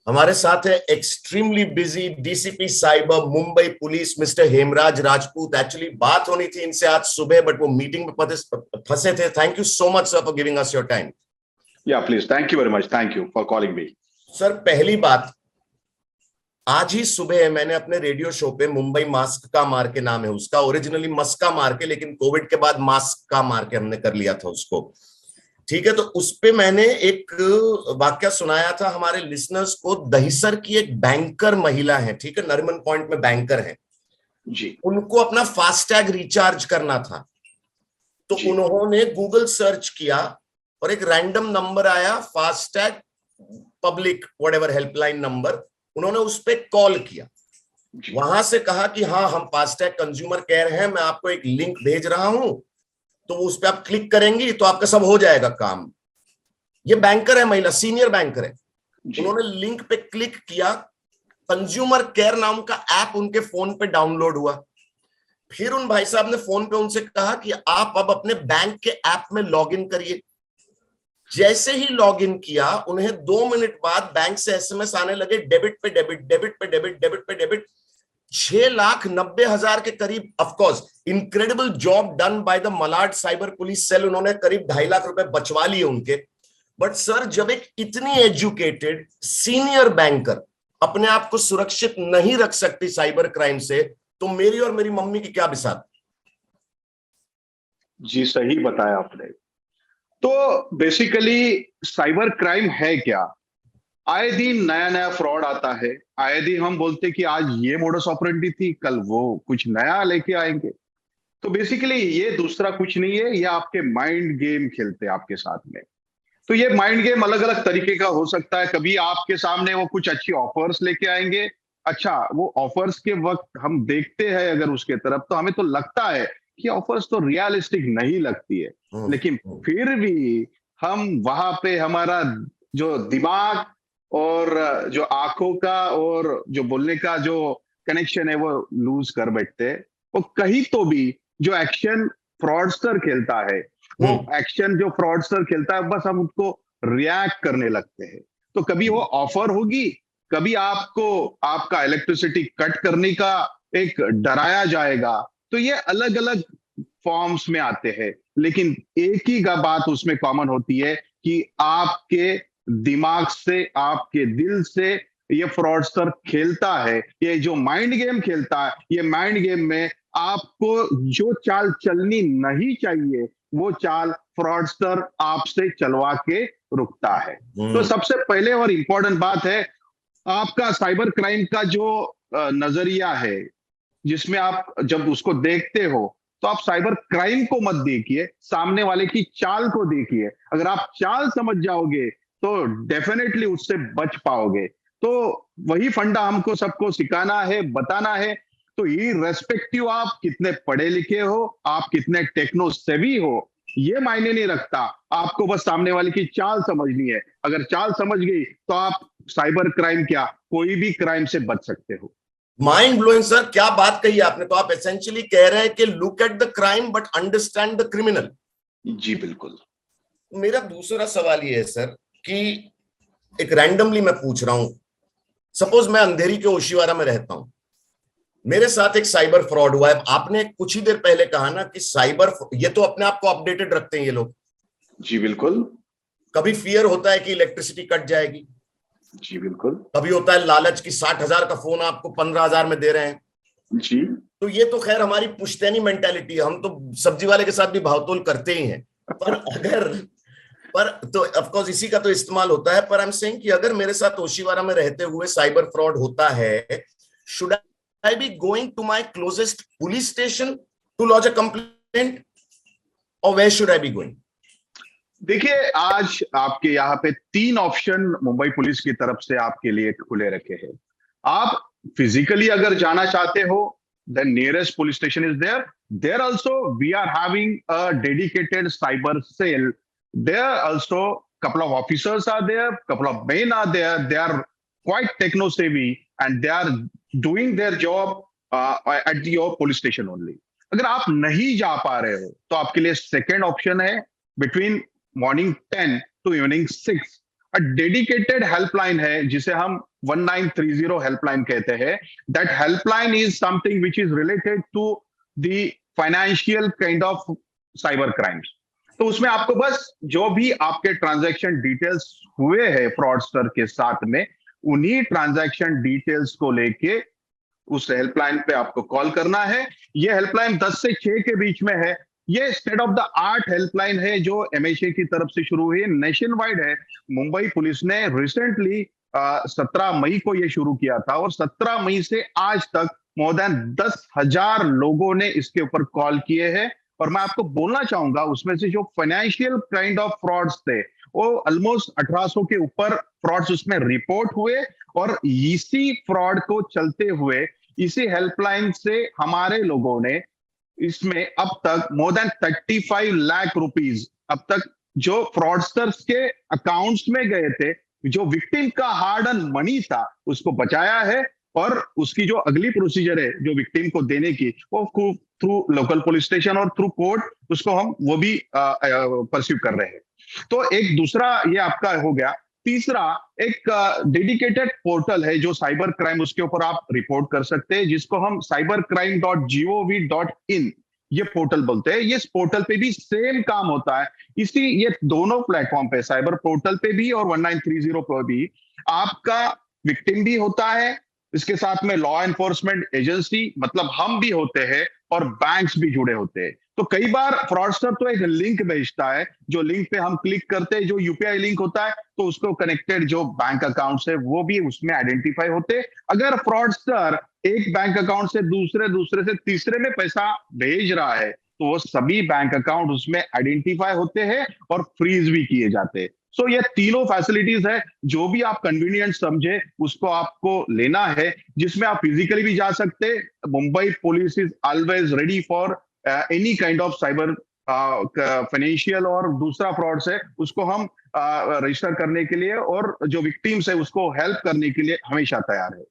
हमारे साथ है extremely busy DCP cyber Mumbai police mister Hemraj Rajput. Actually बात होनी थी इनसे आज सुबह, बट वो मीटिंग में फंसे थे। Thank you so much sir for giving us your time. Yeah, please. Thank you very much. Thank you for calling me. Sir, पहली बात, आज ही सुबह मैंने अपने रेडियो शो पे मुंबई मास्क का मार के नाम है उसका, ओरिजिनली मस्का मार के, लेकिन कोविड के बाद मास्क का मार के हमने कर लिया था उसको। ठीक है, तो उस पे मैंने एक वाक्य सुनाया था हमारे लिसनर्स को। दहिसर की एक बैंकर महिला है, ठीक है, नरिमन पॉइंट में बैंकर है जी। उनको अपना फास्टैग रिचार्ज करना था, तो उन्होंने गूगल सर्च किया और एक रैंडम नंबर आया, FASTag public whatever helpline number. उन्होंने उस पर कॉल किया, वहां से कहा कि हाँ हम फास्टैग कंज्यूमर केयर हैं, मैं आपको एक लिंक भेज रहा हूं, तो उस पर आप क्लिक करेंगी तो आपका सब हो जाएगा काम। ये बैंकर है, महिला सीनियर बैंकर है। उन्होंने लिंक पे क्लिक किया, कंज्यूमर केयर नाम का ऐप उनके फोन पे डाउनलोड हुआ। फिर उन भाई साहब ने फोन पे उनसे कहा कि आप अब अपने बैंक के ऐप में लॉगिन करिए। जैसे ही लॉगिन किया, उन्हें 2 मिनट बाद बैंक से एसएमएस आने लगे, डेबिट पे डेबिट, डेबिट पे डेबिट, डेबिट पे डेबिट। 6,90,000 के करीब। Of course incredible job done by the Malad cyber police cell. उन्होंने करीब 2.5 लाख रुपए बचवा लिए उनके। बट सर, जब एक इतनी एजुकेटेड सीनियर बैंकर अपने आप को सुरक्षित नहीं रख सकती साइबर क्राइम से, तो मेरी और मेरी मम्मी की क्या बिसात। जी, सही बताया आपने। तो बेसिकली साइबर क्राइम है क्या? आए दिन नया नया फ्रॉड आता है। आए दिन हम बोलते कि आज ये मोडस ऑपरेंडी थी, कल वो कुछ नया लेके आएंगे। तो बेसिकली ये दूसरा कुछ नहीं है, ये आपके माइंड गेम खेलते हैं आपके साथ में। तो ये माइंड गेम अलग अलग तरीके का हो सकता है। कभी आपके सामने वो कुछ अच्छी ऑफर्स लेके आएंगे। अच्छा, वो ऑफर्स के वक्त हम देखते हैं अगर उसके तरफ, तो हमें तो लगता है कि ऑफर्स तो रियलिस्टिक नहीं लगती है, लेकिन फिर भी हम वहां पे हमारा जो दिमाग और जो आंखों का और जो बोलने का जो कनेक्शन है वो लूज कर बैठते हैं। वो कहीं तो भी जो एक्शन फ्रॉडस्टर खेलता है, वो एक्शन जो फ्रॉडस्टर खेलता है, बस हम उसको रिएक्ट करने लगते हैं। तो कभी वो ऑफर होगी, कभी आपको आपका इलेक्ट्रिसिटी कट करने का एक डराया जाएगा। तो ये अलग अलग फॉर्म्स में आते हैं, लेकिन एक ही बात उसमें कॉमन होती है कि आपके दिमाग से, आपके दिल से ये फ्रॉडस्टर खेलता है। ये जो माइंड गेम खेलता है, ये माइंड गेम में आपको जो चाल चलनी नहीं चाहिए, वो चाल फ्रॉडस्टर आपसे चलवा के रुकता है। तो सबसे पहले और इंपॉर्टेंट बात है, आपका साइबर क्राइम का जो नजरिया है, जिसमें आप जब उसको देखते हो, तो आप साइबर क्राइम को मत देखिए, सामने वाले की चाल को देखिए। अगर आप चाल समझ जाओगे तो डेफिनेटली उससे बच पाओगे। तो वही फंडा हमको सबको सिखाना है, बताना है। तो ये रेस्पेक्टिव आप कितने पढ़े लिखे हो, आप कितने टेक्नो सेवी हो, ये मायने नहीं रखता। आपको बस सामने वाले की चाल समझनी है। अगर चाल समझ गई तो आप साइबर क्राइम क्या, कोई भी क्राइम से बच सकते हो। माइंड ब्लोइंग सर, क्या बात कही आपने। तो आप एसेंशियली कह रहे हैं कि look at the crime but understand the criminal. जी बिल्कुल। मेरा दूसरा सवाल ये है सर कि एक रैंडमली मैं पूछ रहा हूं, सपोज मैं अंधेरी के ओशिवारा में रहता हूं, मेरे साथ एक साइबर फ्रॉड हुआ है। आपने कुछ ही देर पहले कहा ना कि साइबर, ये तो अपने आप को अपडेटेड रखते हैं ये लोग। जी बिल्कुल। कभी फियर होता है कि इलेक्ट्रिसिटी कट जाएगी, जी बिल्कुल। कभी होता है लालच की 60,000 का फोन आपको 15,000 में दे रहे हैं। जी। तो ये तो खैर हमारी पुश्तैनी मेंटालिटी है, हम तो सब्जी वाले के साथ भी भावतोल करते ही हैं। पर अगर पर तो ऑफकोर्स इसी का तो इस्तेमाल होता है। पर आई एम सेइंग कि अगर मेरे साथ ओशिवारा में रहते हुए साइबर फ्रॉड होता है, should I be going to my closest police station to lodge a complaint, और where should I be going? देखिए, आज आपके यहाँ पे 3 ऑप्शन मुंबई पुलिस की तरफ से आपके लिए खुले रखे हैं। आप फिजिकली अगर जाना चाहते हो, the nearest police station is there. There also we are having a dedicated cyber cell. There also couple of officers are there, couple of men are there. They are quite techno savvy and they are doing their job at your police station only. अगर आप नहीं जा पा रहे हो तो आपके लिए सेकेंड ऑप्शन है, between morning 10 to evening 6 dedicated helpline है जिसे हम 1930 हेल्पलाइन कहते हैं. That helpline is something which is related to the financial kind of cyber crimes. तो उसमें आपको बस जो भी आपके ट्रांजैक्शन डिटेल्स हुए हैं फ्रॉडस्टर के साथ में, उन्हीं ट्रांजैक्शन डिटेल्स को लेके उस हेल्पलाइन पे आपको कॉल करना है. ये हेल्पलाइन 10 से 6 के बीच में है. ये state of the art helpline है जो एमएचए की तरफ से शुरू हुई, नेशन वाइड है. मुंबई पुलिस ने रिसेंटली 17 मई को ये शुरू किया था और 17 मई से आज तक मोर देन 10,000 लोगों ने इसके ऊपर कॉल किए हैं. और मैं आपको बोलना चाहूंगा उसमें से जो फाइनेंशियल काइंड ऑफ फ्रॉड्स थे वो ऑलमोस्ट 1800 के ऊपर फ्रॉड्स उसमें रिपोर्ट हुए. और इसी फ्रॉड को चलते हुए इसी हेल्पलाइन से हमारे लोगों ने इसमें अब तक मोर देन 35 लाख रुपीस अब तक जो फ्रॉडस्टर्स के अकाउंट्स में गए थे, जो विक्टिम का हार्ड अर्न मनी था, उसको बचाया है. और उसकी जो अगली प्रोसीजर है जो विक्टिम को देने की, वो थ्रू लोकल पुलिस स्टेशन और थ्रू कोर्ट उसको हम वो भी परस्यू कर रहे हैं. तो एक दूसरा ये आपका हो गया. तीसरा एक डेडिकेटेड पोर्टल है जो साइबर क्राइम, उसके ऊपर आप रिपोर्ट कर सकते हैं, जिसको हम cybercrime.gov.in ये पोर्टल बोलते हैं. ये इस पोर्टल पे भी सेम काम होता है. इसी ये दोनों प्लेटफॉर्म पे, साइबर पोर्टल पे भी और 1930 पे भी, आपका विक्टिम भी होता है, इसके साथ में लॉ एनफोर्समेंट एजेंसी मतलब हम भी होते हैं और बैंक्स भी जुड़े होते हैं. तो कई बार फ्रॉडस्टर तो एक लिंक भेजता है, जो लिंक पे हम क्लिक करते हैं, जो यूपीआई लिंक होता है, तो उसको कनेक्टेड जो बैंक अकाउंट्स है वो भी उसमें आइडेंटिफाई होते हैं. अगर फ्रॉडस्टर एक बैंक अकाउंट से दूसरे से तीसरे में पैसा भेज रहा है तो वो सभी बैंक अकाउंट उसमें आइडेंटिफाई होते हैं और फ्रीज भी किए जाते हैं. सो ये तीनों फैसिलिटीज है, जो भी आप कन्वीनियंट समझे उसको आपको लेना है, जिसमें आप फिजिकली भी जा सकते. Mumbai police is always ready for any kind of cyber financial और दूसरा फ्रॉड्स है उसको हम रजिस्टर करने के लिए, और जो विक्टिम्स है उसको हेल्प करने के लिए हमेशा तैयार है.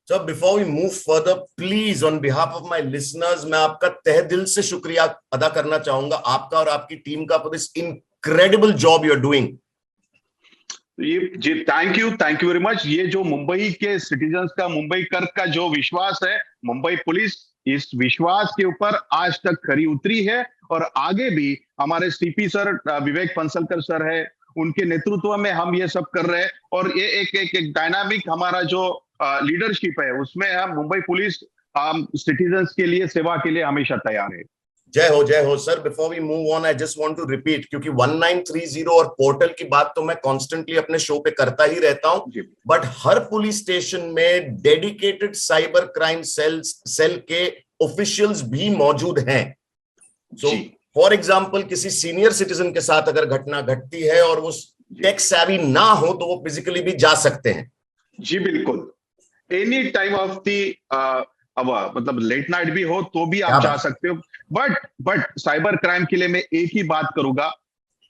So before we move further, please on behalf of my listeners, मैं आपका तहे दिल से शुक्रिया अदा करना चाहूंगा, आपका और आपकी टीम का, for this incredible job you're doing. ये जी थैंक यू वेरी मच. ये जो मुंबई के सिटीजन्स का, मुंबई कर्क का जो विश्वास है, मुंबई पुलिस इस विश्वास के ऊपर आज तक खरी उतरी है. और आगे भी हमारे सीपी सर, विवेक फंसलकर सर है, उनके नेतृत्व में हम ये सब कर रहे हैं. और ये एक डायनामिक हमारा जो लीडरशिप है, उसमें हम मुंबई पुलिस सिटीजन्स के लिए, सेवा के लिए हमेशा तैयार है. जय हो sir. Before we move on, I just want to repeat, क्योंकि 1930 और पोर्टल की बात तो मैं कॉन्स्टेंटली अपने शो पे करता ही रहता हूं, बट हर पुलिस स्टेशन में डेडिकेटेड साइबर क्राइम सेल के ऑफिशियल्स भी मौजूद हैं. सो फॉर एग्जांपल किसी सीनियर सिटीजन के साथ अगर घटना घटती है और वो टेक सैवी ना हो तो वो फिजिकली भी जा सकते हैं. जी बिल्कुल, एनी टाइम ऑफ दी मतलब लेट नाइट भी हो तो भी आप जा सकते हो. बट साइबर क्राइम के लिए मैं एक ही बात करूंगा,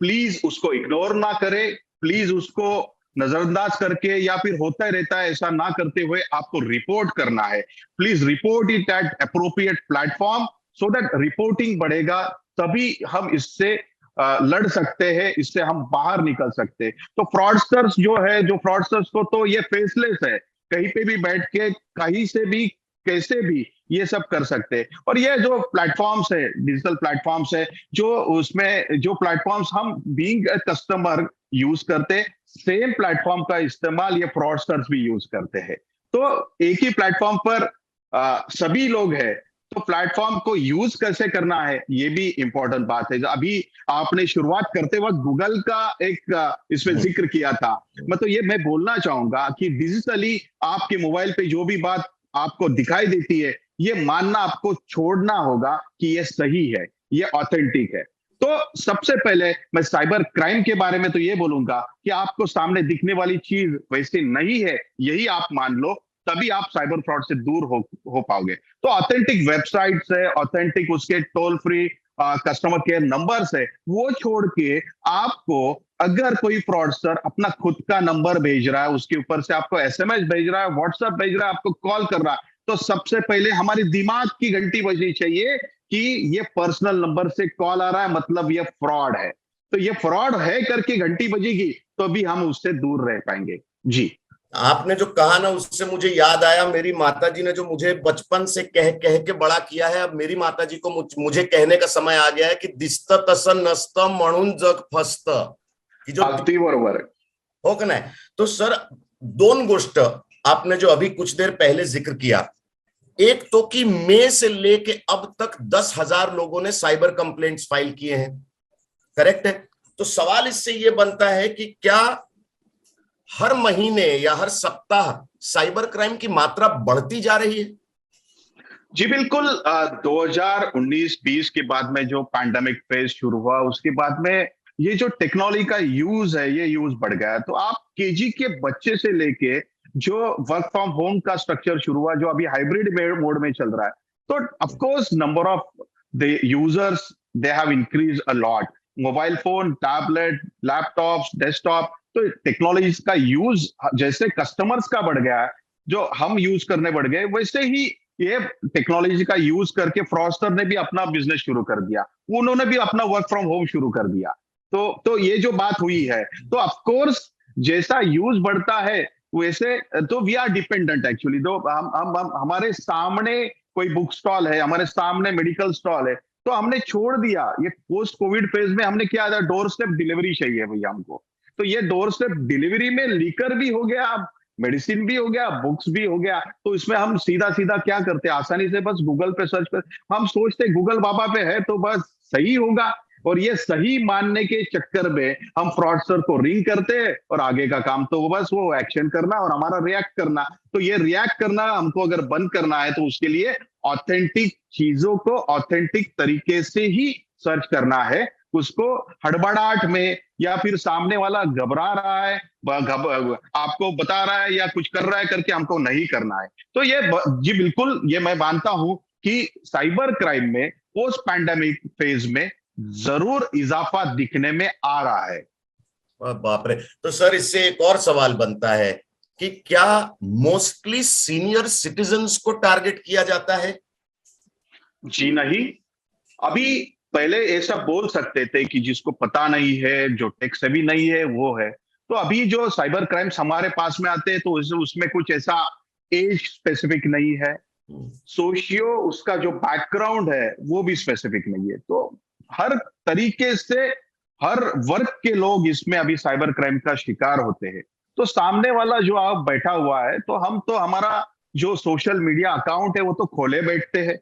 प्लीज उसको इग्नोर ना करें, प्लीज उसको नजरअंदाज करके या फिर होता रहता है ऐसा ना करते हुए आपको रिपोर्ट करना है. Please report it at appropriate platform, so that reporting बढ़ेगा, तभी हम इससे लड़ सकते हैं, इससे हम बाहर निकल सकते हैं. तो फ्रॉडस्टर्स जो फ्रॉडस्टर्स को तो ये फेसलेस है, कहीं पे भी बैठ के कहीं से भी कैसे भी ये सब कर सकते हैं. और ये जो प्लेटफॉर्म्स है, डिजिटल प्लेटफॉर्म्स है, जो उसमें जो प्लेटफॉर्म्स हम बीइंग अ कस्टमर यूज करते, सेम प्लेटफॉर्म का इस्तेमाल ये फ्रॉडस्टर्स भी यूज करते हैं. तो एक ही प्लेटफॉर्म पर सभी लोग हैं, तो प्लेटफॉर्म को यूज कैसे करना है ये भी इंपॉर्टेंट बात है. अभी आपने शुरुआत करते वक्त गूगल का एक इसमें जिक्र किया था. मतलब ये मैं बोलना चाहूंगा कि डिजिटली आपके मोबाइल पे जो भी बात आपको दिखाई देती है, ये मानना आपको छोड़ना होगा कि ये सही है, ये ऑथेंटिक है. तो सबसे पहले मैं साइबर क्राइम के बारे में तो ये बोलूंगा कि आपको सामने दिखने वाली चीज वैसे नहीं है, यही आप मान लो, तभी आप साइबर फ्रॉड से दूर हो पाओगे. तो ऑथेंटिक वेबसाइट्स है, ऑथेंटिक उसके toll free customer care numbers है, वो छोड़ के आपको अगर कोई फ्रॉडस्टर अपना खुद का नंबर भेज रहा है, उसके ऊपर से आपको एसएमएस भेज रहा है, व्हाट्सएप भेज रहा है, आपको कॉल कर रहा है, तो सबसे पहले हमारे दिमाग की घंटी बजनी चाहिए कि ये पर्सनल नंबर से कॉल आ रहा है, मतलब ये फ्रॉड है. तो ये फ्रॉड है करके घंटी बजेगी, तो भी हम उससे दूर रह पाएंगे। जी। आपने जो कहा ना, उससे मुझे याद आया, मेरी माताजी ने जो मुझे बचपन से कह कह के बड़ा किया है, अब मेरी माताजी को मुझे कहने का समय आ गया है कि दिसत तसं नसतं म्हणून जग फसतं, कि जो अगदी बरोबर. हो का नाही. तो सर, दोन गोष्ट आपने जो अभी कुछ देर पहले जिक्र किया, एक तो कि मई से लेके अब तक 10,000 लोगों ने साइबर कंप्लेंट्स फाइल किए हैं, करेक्ट है. तो सवाल इससे ये बनता है कि क्या हर महीने या हर सप्ताह साइबर क्राइम की मात्रा बढ़ती जा रही है? जी बिल्कुल. 2019-20 के बाद में जो पैंडेमिक फेज शुरू हुआ, उसके बाद में ये जो टेक्नोलॉजी का यूज है, ये यूज बढ़ गया. तो आप केजी के बच्चे से लेके जो वर्क फ्रॉम होम का स्ट्रक्चर शुरू हुआ, जो अभी हाइब्रिड मोड में चल रहा है, तो of course number of the users they have increase a lot. Mobile phone, tablet, laptops, desktop, तो टेक्नोलॉजी का यूज जैसे कस्टमर्स का बढ़ गया है, जो हम यूज करने बढ़ गए, वैसे ही ये टेक्नोलॉजी का यूज करके फ्रॉडस्टर ने भी अपना बिजनेस शुरू कर दिया. उन्होंने भी अपना वर्क फ्रॉम होम शुरू कर दिया. तो ये जो बात हुई है, तो ऑफ कोर्स जैसा यूज बढ़ता है वैसे, तो वी आर डिपेंडेंट एक्चुअली. तो हम हमारे सामने कोई बुक स्टॉल है, हमारे सामने मेडिकल स्टॉल है, तो हमने छोड़ दिया. ये पोस्ट कोविड फेज में हमने क्या था, डोर स्टेप डिलीवरी चाहिए भैया हमको. तो ये डोर स्टेप डिलीवरी में लीकर भी हो गया, मेडिसिन भी हो गया, बुक्स भी हो गया. तो इसमें हम सीधा सीधा क्या करते हैं, आसानी से बस गूगल पे सर्च कर, हम सोचते गूगल बाबा पे है तो बस सही होगा. और ये सही मानने के चक्कर में हम फ्रॉडस्टर को रिंग करते हैं, और आगे का काम तो बस वो एक्शन करना और हमारा रिएक्ट करना. तो ये रिएक्ट करना हमको अगर बंद करना है, तो उसके लिए ऑथेंटिक चीजों को ऑथेंटिक तरीके से ही सर्च करना है. उसको हड़बड़ाहट में, या फिर सामने वाला घबरा रहा है, आपको बता रहा है या कुछ कर रहा है करके हमको नहीं करना है. तो ये जी बिल्कुल, ये मैं मानता हूं कि साइबर क्राइम में पोस्ट पैंडेमिक फेज में जरूर इजाफा दिखने में आ रहा है. बाप रे. तो सर, इससे एक और सवाल बनता है कि क्या मोस्टली सीनियर सिटीजन्स को टारगेट किया जाता है? जी नहीं. अभी पहले ऐसा बोल सकते थे कि जिसको पता नहीं है, जो टेक सेवी नहीं है, वो है. तो अभी जो साइबर क्राइम्स हमारे पास में आते हैं, तो उसमें कुछ ऐसा एज स्पेसिफिक नहीं है, सोशियो उसका जो बैकग्राउंड है वो भी स्पेसिफिक नहीं है. तो हर तरीके से हर वर्ग के लोग इसमें अभी साइबर क्राइम का शिकार होते हैं. तो सामने वाला जो आप बैठा हुआ है, तो हम तो हमारा जो सोशल मीडिया अकाउंट है वो तो खोले बैठते हैं.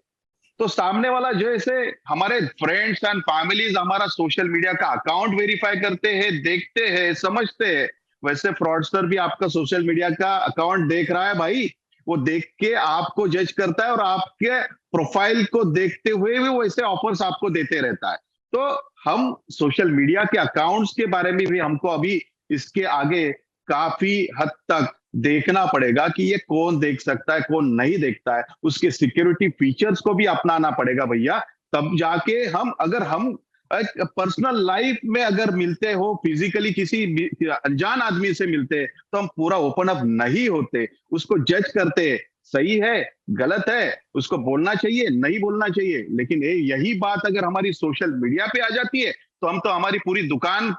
तो सामने वाला जैसे हमारे फ्रेंड्स एंड फैमिलीज हमारा सोशल मीडिया का अकाउंट वेरीफाई करते हैं, देखते हैं, समझते हैं, वैसे फ्रॉडस्टर भी आपका सोशल मीडिया का अकाउंट देख रहा है भाई. वो देख के आपको जज करता है, और आपके प्रोफाइल को देखते हुए भी वैसे ऑफर्स आपको देते रहता है. तो हम सोशल मीडिया के अकाउंट्स के बारे में भी हमको अभी इसके आगे काफी हद तक देखना पड़ेगा कि ये कौन देख सकता है, कौन नहीं देखता है. उसके सिक्योरिटी फीचर्स को भी अपनाना पड़ेगा भैया. तब जाके अगर हम पर्सनल लाइफ में अगर मिलते हो, फिजिकली किसी अनजान आदमी से मिलते, तो हम पूरा ओपन अप नहीं होते, उसको जज करते, सही है गलत है, उसको बोलना चाहिए नहीं बोलना चाहिए. लेकिन यही बात अगर हमारी सोशल मीडिया पे आ जाती है, तो हम तो हमारी पूरी दुकान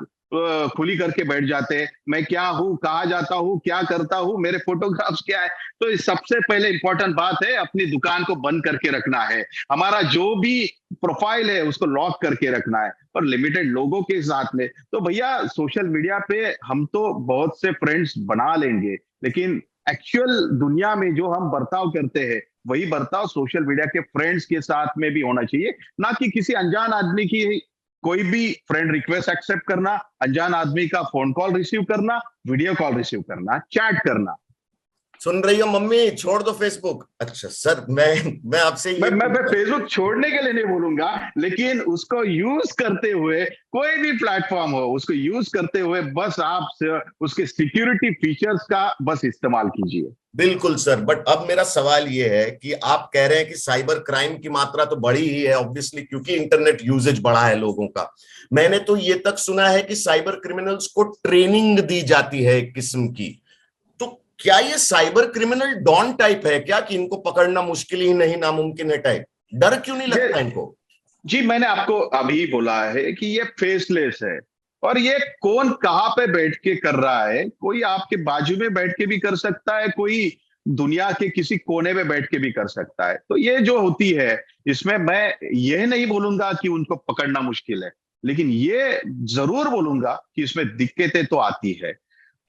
खुली करके बैठ जाते हैं. मैं क्या हूं, कहाँ जाता हूं, क्या करता हूं, मेरे फोटोग्राफ्स क्या है. तो इस सबसे पहले इंपॉर्टेंट बात है, अपनी दुकान को बंद करके रखना है. हमारा जो भी प्रोफाइल है उसको लॉक करके रखना है, और लिमिटेड लोगों के साथ में. तो भैया सोशल मीडिया पे हम तो बहुत से फ्रेंड्स बना लेंगे, लेकिन एक्चुअल दुनिया में जो हम बर्ताव करते हैं, वही बर्ताव सोशल मीडिया के फ्रेंड्स के साथ में भी होना चाहिए. ना कि किसी अनजान आदमी की कोई भी फ्रेंड रिक्वेस्ट एक्सेप्ट करना, अनजान आदमी का फोन कॉल रिसीव करना, वीडियो कॉल रिसीव करना, चैट करना. सुन रही हो मम्मी, छोड़ दो फेसबुक. अच्छा सर, मैं आपसे मैं फेसबुक छोड़ने के लिए नहीं बोलूंगा, लेकिन उसको यूज करते हुए, कोई भी प्लेटफॉर्म हो, उसको यूज करते हुए बस आप उसके सिक्योरिटी फीचर्स का बस इस्तेमाल कीजिए. बिल्कुल सर. बट अब मेरा सवाल ये है कि आप कह रहे हैं कि साइबर क्राइम की मात्रा तो बढ़ी ही है ऑब्वियसली, क्योंकि इंटरनेट यूजेज बढ़ा है लोगों का. मैंने तो ये तक सुना है कि साइबर क्रिमिनल्स को ट्रेनिंग दी जाती है एक किस्म की. तो क्या ये साइबर क्रिमिनल डॉन टाइप है क्या, कि इनको पकड़ना मुश्किल ही नहीं नामुमकिन है टाइप? डर क्यों नहीं लगता इनको? जी मैंने आपको अभी बोला है कि ये फेसलेस है, और ये कौन कहाँ पे बैठ के कर रहा है, कोई आपके बाजू में बैठ के भी कर सकता है, कोई दुनिया के किसी कोने में बैठ के भी कर सकता है। तो ये जो होती है, इसमें मैं ये नहीं बोलूंगा कि उनको पकड़ना मुश्किल है, लेकिन ये जरूर बोलूंगा कि इसमें दिक्कतें तो आती है,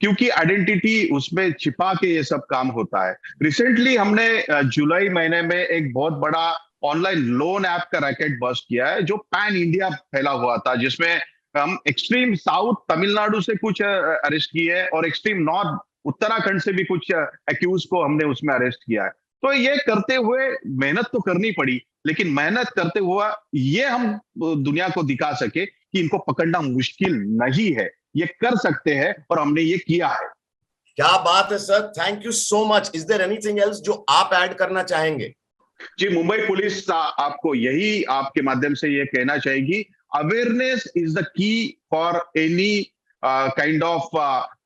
क्योंकि आइडेंटिटी उसमें छिपा के ये सब काम होता है। रिसेंटली हमने जुलाई महीने में एक बहुत बड़ा ऑनलाइन लोन ऐप का रैकेट बस्ट किया है, जो पैन इंडिया फैला हुआ था, जिसमें हम एक्सट्रीम साउथ तमिलनाडु से कुछ अरेस्ट किए हैं और एक्सट्रीम नॉर्थ उत्तराखंड से भी कुछ एक्यूज को हमने उसमें अरेस्ट किया है। तो ये करते हुए मेहनत तो करनी पड़ी, लेकिन मेहनत करते हुआ ये हम दुनिया को दिखा सके कि इनको पकड़ना मुश्किल नहीं है, ये कर सकते हैं, और हमने ये किया है। क्या बात है sir, thank you so much. Is there anything else जो आप ऐड करना चाहेंगे? जी, मुंबई पुलिस आपको यही आपके माध्यम से ये कहना चाहेगी, awareness is the key for any kind of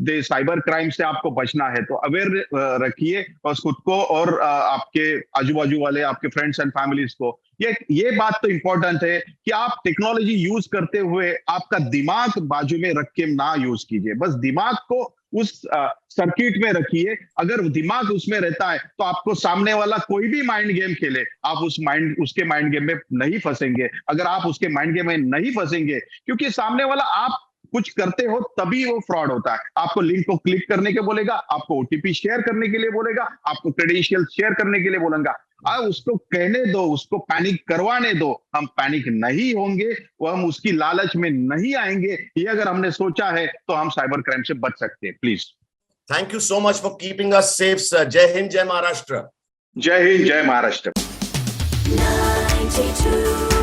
the cyber crime से आपको बचना है, तो अवेयर रखिए और खुद को और आपके आजू बाजू वाले आपके फ्रेंड्स एंड फैमिलीज को। ये बात तो इंपॉर्टेंट है कि आप टेक्नोलॉजी यूज करते हुए आपका दिमाग बाजू में रख के ना यूज कीजिए, बस दिमाग को उस सर्किट में रखिए। अगर दिमाग उसमें रहता है तो आपको सामने वाला कोई भी माइंड गेम खेले, आप उसके माइंड गेम में नहीं फंसेंगे। अगर आप उसके माइंड गेम में नहीं फंसेंगे, क्योंकि सामने वाला आप कुछ करते हो तभी वो फ्रॉड होता है। आपको लिंक को क्लिक करने के बोलेगा, आपको ओटीपी शेयर करने के लिए बोलेगा, आपको क्रेडेंशियल शेयर करने के लिए बोलेगा। उसको कहने दो, उसको पैनिक करवाने दो। हम पैनिक नहीं होंगे, वो हम उसकी लालच में नहीं आएंगे। ये अगर हमने सोचा है तो हम साइबर क्राइम से बच सकते हैं। Please, thank you so much for keeping us safe sir. जय हिंद, जय महाराष्ट्र। जय हिंद, जय महाराष्ट्र। 92